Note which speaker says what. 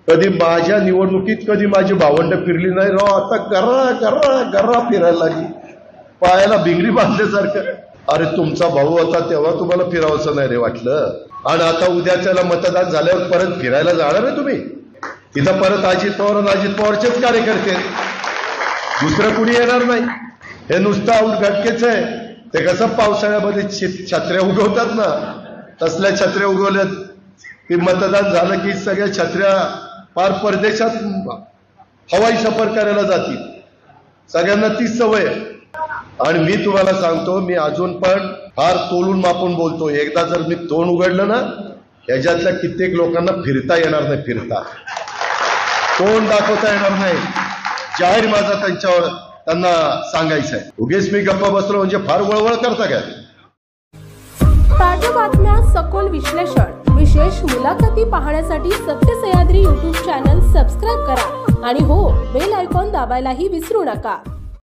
Speaker 1: कधी माझ्या निवडणुकीत कधी माझी भावंड फिरली नाही राव. आता गर्रा गर्रा गर्रा फिरायला लागली, पायाला भिंगरी बांधल्यासारखं. अरे तुमचा भाऊ होता तेव्हा तुम्हाला फिरावंसं नाही रे वाटलं, आणि आता उद्याच्याला मतदान झाल्यावर परत फिरायला जाणार आहे तुम्ही? तिथं परत अजित पवार आणि अजित पवारचेच कार्यकर्ते, दुसरं कुणी येणार नाही. हे नुसतं आऊट घटकेच आहे. ते कसं पावसाळ्यामध्ये छत्र्या उगवतात ना, तसल्या छत्र्या उगवल्यात की मतदान झालं की सगळ्या छत्र्या पार परदेशात हवाई सफर करायला जातील. सगळ्यांना तीच सवय आहे. आणि मी तुम्हाला सांगतो, मी अजून पण फार तोलून मापून बोलतो. एकदा जर मी तोंड उघडलं ना, ह्याच्यातल्या कित्येक लोकांना फिरता येणार नाही, फिरता तोंड दाखवता येणार नाही. जाहीर माझा त्यांना सांगायचं आहे. उगेच मी गप्पा बसलो म्हणजे फार वळवळ करता काय?
Speaker 2: ताज्या बातम्या, सखोल विश्लेषण, विशेष मुलाखती पाहण्यासाठी सत्य सह्याद्री YouTube चॅनल सबस्क्राईब करा आणि हो, बेल आयकॉन दाबायलाही विसरू नका.